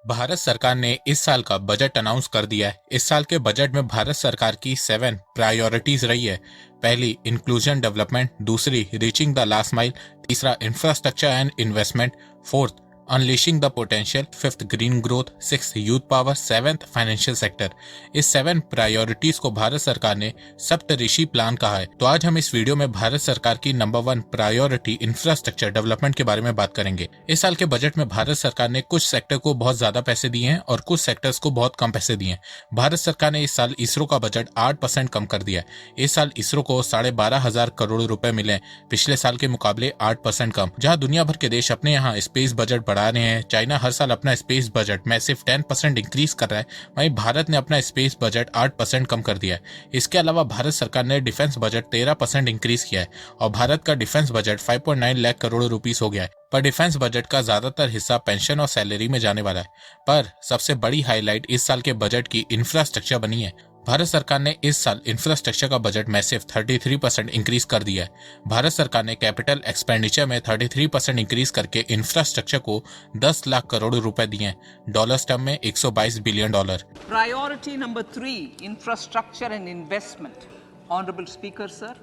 भारत सरकार ने इस साल का बजट अनाउंस कर दिया है। इस साल के बजट में भारत सरकार की 7 प्रायोरिटीज रही है। पहली, इंक्लूजन डेवलपमेंट। दूसरी, रीचिंग द लास्ट माइल। तीसरा, infrastructure and investment. Fourth, unleashing the potential. Fifth, green growth. Sixth, youth power. Seventh, financial sector. इस 7 प्रायोरिटीज को भारत सरकार ने सप्तऋषि प्लान कहा है। तो आज हम इस वीडियो में भारत सरकार की नंबर 1 प्रायोरिटी इंफ्रास्ट्रक्चर डेवलपमेंट के बारे में बात करेंगे। इस साल के बजट में भारत सरकार ने कुछ सेक्टर को बहुत ज्यादा पैसे दिए हैं और कुछ सेक्टर्स को बहुत कम पैसे दिए हैं। भारत सरकार ने इस साल इसरो का बजट 8% कम कर दिया है। इस साल इसरो को 12,500 करोड़ रुपए मिले, पिछले साल के मुकाबले 8% कम। जहां दुनिया भर के देश अपने यहाँ स्पेस बजट बढ़ा रहे हैं, चाइना हर साल अपना स्पेस बजट मैसिव 10% इंक्रीज कर रहा है, वहीं भारत ने अपना स्पेस बजट 8% कम कर दिया है। इसके अलावा भारत सरकार ने डिफेंस बजट 13% इंक्रीज किया है और भारत का defence budget 5.9 lakh crore rupees हो गया है। पर डिफेंस बजट का ज्यादातर हिस्सा पेंशन और सैलरी में जाने वाला है। पर सबसे बड़ी हाईलाइट इस साल के बजट की इंफ्रास्ट्रक्चर बनी है। भारत सरकार ने इस साल इंफ्रास्ट्रक्चर का बजट मैसिव 33% इंक्रीज कर दिया है। भारत सरकार ने कैपिटल एक्सपेंडिचर में 33% इंक्रीज करके इंफ्रास्ट्रक्चर को 10 लाख करोड़ रुपए दिए हैं, डॉलर्स टर्म में $122 billion. Priority number 3, infrastructure and investment. Honorable Speaker, sir,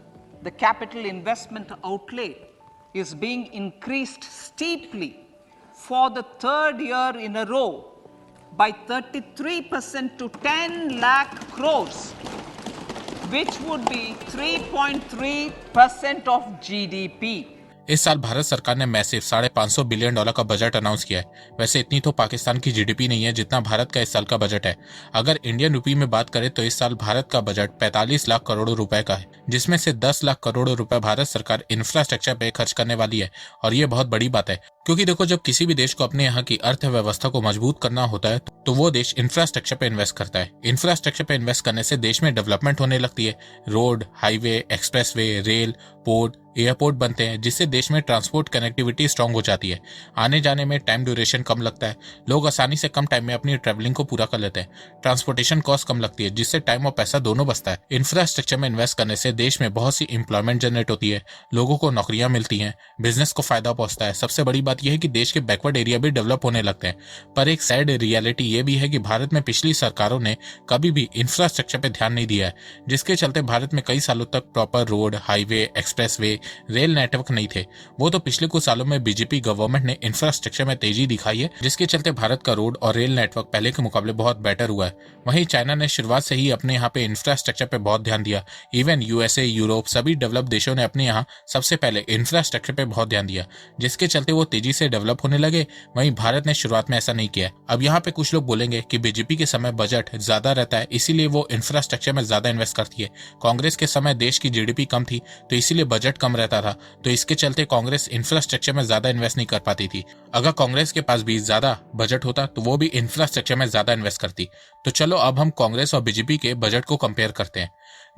the capital investment outlay is being increased steeply for the third year in a row by 33% to 10 lakh crores, which would be 3.3% of GDP. इस साल भारत सरकार ने massive $550 billion का budget announce किया है। वैसे इतनी तो पाकिस्तान की जीडीपी नहीं है जितना भारत का इस साल का बजट है। अगर इंडियन रूपी में बात करें तो इस साल भारत का बजट 45 लाख करोड़ रुपए का है, जिसमें से 10 लाख करोड़ रुपए भारत सरकार इंफ्रास्ट्रक्चर पे खर्च करने वाली है। और ये बहुत बड़ी बात है, क्योंकि देखो, जब किसी भी देश को अपने यहाँ की अर्थव्यवस्था को मजबूत करना होता है तो वो देश इंफ्रास्ट्रक्चर पे इन्वेस्ट करता है। इंफ्रास्ट्रक्चर पे इन्वेस्ट करने से देश में डेवलपमेंट होने लगती है। Road, highway, expressway, rail, port, airport बनते हैं, जिससे देश में ट्रांसपोर्ट कनेक्टिविटी स्ट्रांग हो जाती है। आने जाने में टाइम ड्यूरेशन कम लगता है, लोग आसानी से कम टाइम में अपनी ट्रैवलिंग को पूरा कर लेते हैं। ट्रांसपोर्टेशन कॉस्ट कम लगती है, जिससे टाइम और पैसा दोनों बचता है। इंफ्रास्ट्रक्चर में इन्वेस्ट करने से देश में बहुत सी एम्प्लॉयमेंट जनरेट होती है, लोगों को नौकरियां मिलती हैं, बिजनेस को फायदा पहुंचता है। सबसे बड़ी बात यह है कि देश के बैकवर्ड एरिया भी डेवलप होने लगते हैं। पर एक सैड रियलिटी ये भी है कि भारत में पिछली सरकारों ने कभी भी इंफ्रास्ट्रक्चर पे ध्यान नहीं दिया है, जिसके चलते भारत में कई सालों तक proper road, highway, expressway, rail network नहीं थे। वो तो पिछले कुछ सालों में बीजेपी गवर्नमेंट ने इंफ्रास्ट्रक्चर में तेजी दिखाई है, जिसके चलते भारत का रोड और रेल नेटवर्क पहले के मुकाबले बहुत बेटर हुआ है। वहीं चाइना ने शुरुआत से ही अपने यहाँ पे इंफ्रास्ट्रक्चर पे बहुत ध्यान दिया। इवन यूएसए, यूरोप, सभी डेवलप देशों ने अपने यहाँ सबसे पहले इंफ्रास्ट्रक्चर पे बहुत ध्यान दिया, जिसके चलते वो तेजी से डेवलप होने लगे। वहीं भारत ने शुरुआत में ऐसा नहीं किया। अब यहाँ पे कुछ लोग बोलेंगे कि बीजेपी के समय बजट ज्यादा रहता है, इसीलिए वो इंफ्रास्ट्रक्चर में ज्यादा इन्वेस्ट करती है। कांग्रेस के समय देश की जीडीपी कम थी तो इसीलिए बजट कम रहता था, तो इसके चलते कांग्रेस इंफ्रास्ट्रक्चर में ज्यादा इन्वेस्ट नहीं कर पाती थी। अगर कांग्रेस के पास भी ज्यादा बजट होता तो वो भी इंफ्रास्ट्रक्चर में ज्यादा इन्वेस्ट करती। तो चलो अब हम कांग्रेस और बीजेपी के बजट को कंपेयर करते हैं।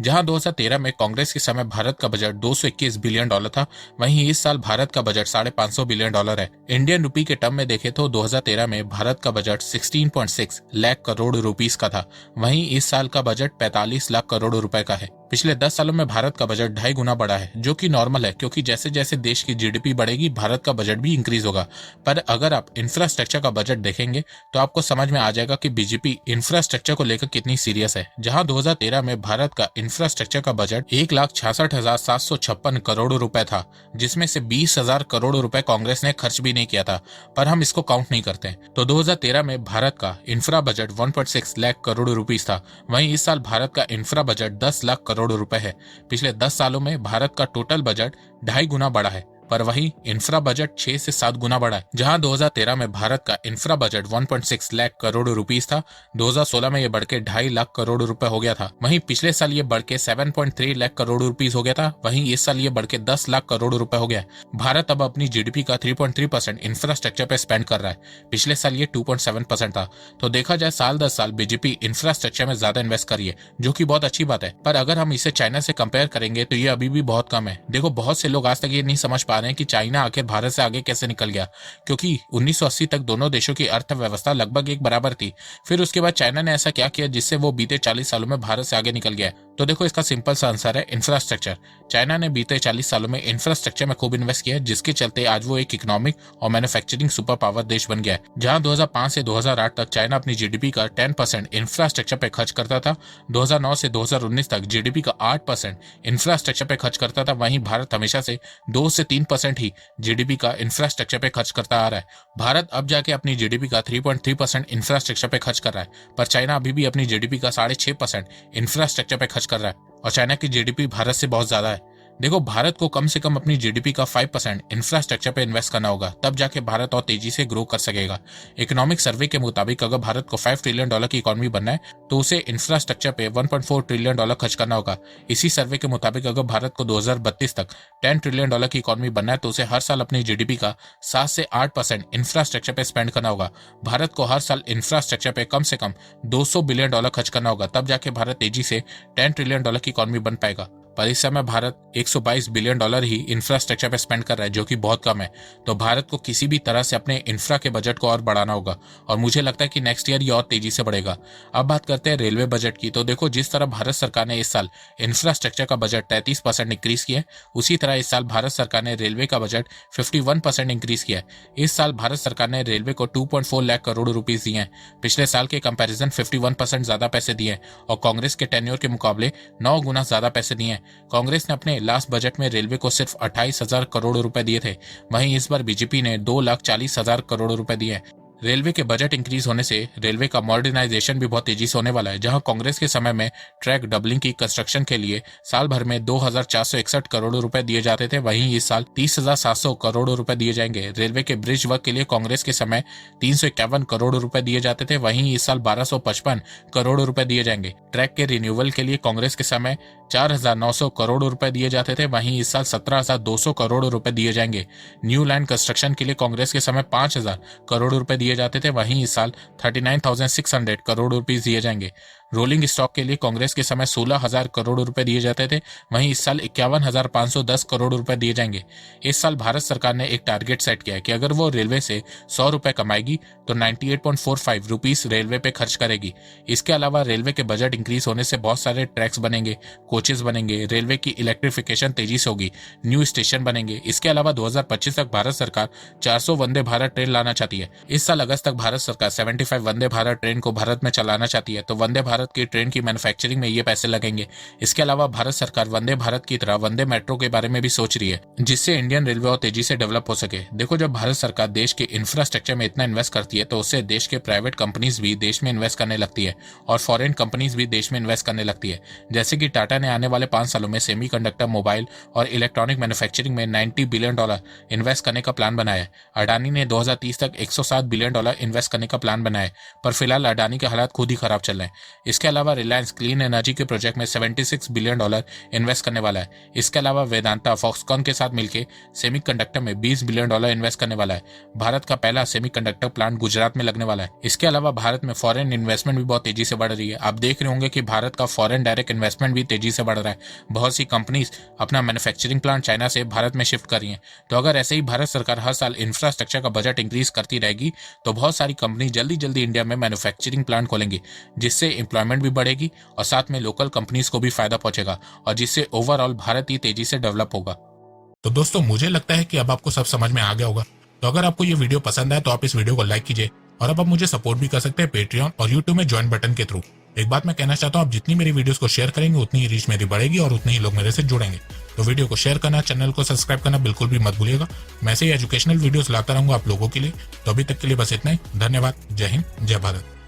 जहां 2013 में कांग्रेस के समय भारत का बजट $221 बिलियन था, वहीं इस साल भारत का बजट $550 बिलियन है। इंडियन रूपी के टर्म में देखें तो 2013 में भारत का बजट 16.6 लाख करोड़ रुपीस का था, वहीं इस साल का बजट 45 लाख करोड़ रुपए का है। पिछले 10 सालों में भारत का बजट 2.5 गुना बढ़ा है, जो कि नॉर्मल है, क्योंकि जैसे जैसे देश की जीडीपी बढ़ेगी भारत का बजट भी इंक्रीज होगा। पर अगर आप इंफ्रास्ट्रक्चर का बजट देखेंगे तो आपको समझ में आ जाएगा कि बीजेपी इंफ्रास्ट्रक्चर को लेकर कितनी सीरियस है। जहां 2013 में भारत का इंफ्रास्ट्रक्चर का बजट 1,66,756 करोड़ रुपए था, जिसमें से 20,000 करोड़ रुपए कांग्रेस ने खर्च भी नहीं किया था, पर हम इसको काउंट नहीं करते। तो 2013 में भारत का infra budget 1.6 lakh crore rupees था, वहीं इस साल भारत का इंफ्रा बजट 10 लाख करोड़ रुपए है। पिछले 10 सालों में भारत का टोटल बजट 2.5 गुना बढ़ा है, पर वहीं इंफ्रा बजट 6 से 7 गुना बढ़ा है। जहां 2013 में भारत का infra budget 1.6 lakh crore rupees था, 2016 में यह बढ़ के 2.5 लाख करोड़ रुपए हो गया था। वहीं पिछले साल ये बढ़ के 7.3 लाख करोड़ रुपीस हो गया था, वहीं इस साल ये बढ़ के 10 लाख करोड़ रुपए हो गया। भारत अब अपनी जीडीपी का 3.3% इंफ्रास्ट्रक्चर पे स्पेंड कर रहा है। पिछले साल ये 2.7% था। तो देखा जाए साल दर साल बीजेपी इंफ्रास्ट्रक्चर में ज्यादा इन्वेस्ट कर रही है, जो की बहुत अच्छी बात है। पर अगर हम इसे चाइना से कंपेयर करेंगे तो ये अभी भी बहुत कम है। देखो, बहुत से लोग आज तक ये नहीं समझ पा रहे हैं कि चाइना आखिर भारत से आगे कैसे निकल गया, क्योंकि 1980 तक दोनों देशों की अर्थव्यवस्था लगभग एक बराबर थी। फिर उसके बाद चाइना ने ऐसा क्या किया जिससे वो बीते 40 सालों में भारत से आगे निकल गया। तो देखो इसका सिंपल सा आंसर है इंफ्रास्ट्रक्चर। चाइना ने बीते 40 सालों में इंफ्रास्ट्रक्चर में खूब इन्वेस्ट किया है, जिसके चलते आज वो एक इकोनॉमिक और मैन्युफैक्चरिंग सुपर पावर देश बन गया है। जहां 2005 से 2008 तक चाइना अपनी जीडीपी का 10% इंफ्रास्ट्रक्चर पे खर्च करता था, 2009 से 2019 तक जीडीपी का 8% इंफ्रास्ट्रक्चर पे खर्च करता था। वहीं भारत हमेशा से 2 से 3% ही जीडीपी का इंफ्रास्ट्रक्चर पे खर्च करता आ रहा है। भारत अब जाके अपनी जीडीपी का 3.3% इंफ्रास्ट्रक्चर पे खर्च कर रहा है, पर चाइना अभी भी अपनी जीडीपी का 6.5% इंफ्रास्ट्रक्चर पे खर्च कर रहा है और चाइना की जीडीपी भारत से बहुत ज्यादा है। देखो भारत को कम से कम अपनी जीडीपी का 5% इंफ्रास्ट्रक्चर पे इन्वेस्ट करना होगा, तब जाके भारत और तेजी से ग्रो कर सकेगा। इकोनॉमिक सर्वे के मुताबिक अगर भारत को $5 ट्रिलियन की इकोनॉमी बनना है तो उसे इंफ्रास्ट्रक्चर पे $1.4 ट्रिलियन खर्च करना होगा। इसी सर्वे के मुताबिक अगर भारत को 2032 तक $10 ट्रिलियन की इकोनॉमी बनना है तो उसे हर साल अपनी जीडीपी का 7 से 8% इंफ्रास्ट्रक्चर पे स्पेंड करना होगा। भारत को हर साल इंफ्रास्ट्रक्चर पे कम से कम $200 बिलियन खर्च करना होगा, तब जाके भारत तेजी से $10 ट्रिलियन की इकोनॉमी बन पाएगा। पर इस समय भारत $122 बिलियन ही इंफ्रास्ट्रक्चर पे स्पेंड कर रहा है, जो कि बहुत कम है। तो भारत को किसी भी तरह से अपने इंफ्रा के बजट को और बढ़ाना होगा और मुझे लगता है कि नेक्स्ट ईयर ये और तेजी से बढ़ेगा। अब बात करते हैं रेलवे बजट की। तो देखो जिस तरह भारत सरकार ने इस साल इंफ्रास्ट्रक्चर का बजट 33% इंक्रीज किया है, उसी तरह इस साल भारत सरकार ने रेलवे का बजट 51% इंक्रीज किया है। इस साल भारत सरकार ने रेलवे को 2.4 लाख करोड़ रुपीज दिए हैं। पिछले साल के कंपैरिजन 51% ज्यादा पैसे दिए हैं और कांग्रेस के टेन्योर के मुकाबले 9 गुना ज्यादा पैसे दिए हैं। कांग्रेस ने अपने लास्ट बजट में रेलवे को सिर्फ 28,000 करोड़ रुपए दिए थे, वहीं इस बार बीजेपी ने 2,40,000 करोड़ रुपए दिए हैं। रेलवे के बजट इंक्रीज होने से रेलवे का मॉडर्नाइजेशन भी बहुत तेजी से होने वाला है। जहां कांग्रेस के समय में ट्रैक डबलिंग की कंस्ट्रक्शन के लिए साल भर में 2,461 करोड़ रुपए दिए जाते थे, वहीं इस साल 30,700 करोड़ रुपए दिए जाएंगे। रेलवे के ब्रिज वर्क के लिए कांग्रेस के समय 351 करोड़ रुपए दिए जाते थे, वहीं इस साल 1,255 करोड़ रुपए दिए जाएंगे। ट्रैक के रिन्यूअल के लिए कांग्रेस के समय 4,900 करोड़ रुपए दिए जाते थे, वहीं इस साल 17,200 करोड़ रुपए दिए जाएंगे। न्यू लैंड कंस्ट्रक्शन के लिए कांग्रेस के समय 5,000 करोड़ रुपए दिए जाते थे, वहीं इस साल 39,600 करोड़ रुपए दिए जाएंगे। रोलिंग स्टॉक के लिए कांग्रेस के समय 16,000 करोड़ रुपए दिए जाते थे, वहीं इस साल 51,510 करोड़ रुपए दिए जाएंगे। इस साल भारत सरकार ने एक टारगेट सेट किया है कि अगर वो रेलवे से 100 रुपए कमाएगी तो 98.45 रुपीस रेलवे पे खर्च करेगी। इसके अलावा रेलवे के बजट इंक्रीज होने से बहुत सारे ट्रैक्स बनेंगे, कोचेस बनेंगे, रेलवे की इलेक्ट्रिफिकेशन तेजी से होगी, न्यू स्टेशन बनेंगे। इसके अलावा 2025 तक भारत सरकार 400 वंदे भारत ट्रेन लाना चाहती है। इस साल अगस्त तक भारत सरकार 75 वंदे भारत ट्रेन को भारत में चलाना चाहती है, तो वंदे भारत की ट्रेन की मैन्युफैक्चरिंग में ये पैसे लगेंगे। इसके अलावा भारत सरकार वंदे भारत की तरह वंदे मेट्रो के बारे में भी सोच रही है, जिससे इंडियन रेलवे और तेजी से डेवलप हो सके। देखो जब भारत सरकार देश के इंफ्रास्ट्रक्चर में इतना इन्वेस्ट करती है तो उससे देश के प्राइवेट कंपनीज भी देश में इन्वेस्ट करने लगती है और फॉरेन कंपनीज भी देश में इन्वेस्ट करने लगती है। जैसे कि टाटा ने आने वाले 5 सालों में सेमीकंडक्टर, मोबाइल और इलेक्ट्रॉनिक मैन्युफैक्चरिंग में $90 बिलियन इन्वेस्ट करने का प्लान बनाया है। अडानी ने 2030 तक $107 बिलियन इन्वेस्ट करने का प्लान बनाया है, पर फिलहाल अडानी के हालात खुद ही खराब चल रहे हैं। इसके अलावा रिलायंस क्लीन एनर्जी के प्रोजेक्ट में $76 बिलियन इन्वेस्ट करने वाला है। इसके अलावा वेदांता फॉक्सकॉन के साथ मिलकर सेमीकंडक्टर में $20 बिलियन इन्वेस्ट करने वाला है। भारत का पहला सेमीकंडक्टर प्लांट गुजरात में लगने वाला है। इसके अलावा भारत में फॉरेन इन्वेस्टमेंट भी बहुत तेजी से बढ़ रही है। आप देख रहे होंगे कि भारत का फॉरेन डायरेक्ट इन्वेस्टमेंट भी तेजी से बढ़ रहा है। बहुत सी कंपनीज अपना मैन्युफैक्चरिंग प्लांट चाइना से भारत में शिफ्ट कर रही हैं। तो अगर ऐसे ही भारत सरकार हर साल इंफ्रास्ट्रक्चर का बजट इंक्रीज करती रहेगी तो बहुत सारी कंपनी जल्दी जल्दी इंडिया में मैन्युफैक्चरिंग प्लांट खोलेंगी, जिससे एम्प्लॉयमेंट भी बढ़ेगी और साथ में लोकल कंपनीज को भी फायदा पहुंचेगा और जिससे ओवरऑल भारत ही तेजी से डेवलप होगा। तो दोस्तों मुझे लगता है कि अब आपको सब समझ में आ गया होगा। तो अगर आपको ये वीडियो पसंद आए तो आप इस वीडियो को लाइक कीजिए और अब आप मुझे सपोर्ट भी कर सकते हैं पेट्रियन और यूट्यूब में ज्वाइन बटन के थ्रू। एक बात मैं कहना चाहता हूँ, आप जितनी मेरी वीडियोस को शेयर करेंगे उतनी ही रीच मेरी बढ़ेगी और उतने ही लोग मेरे से जुड़ेंगे। तो वीडियो को शेयर करना, चैनल को सब्सक्राइब करना बिल्कुल भी मत भूलिएगा। मैं ऐसे ही एजुकेशनल वीडियोस लाता रहूंगा आप लोगों के लिए। तो अभी तक के लिए बस इतना ही। धन्यवाद। जय हिंद, जय भारत।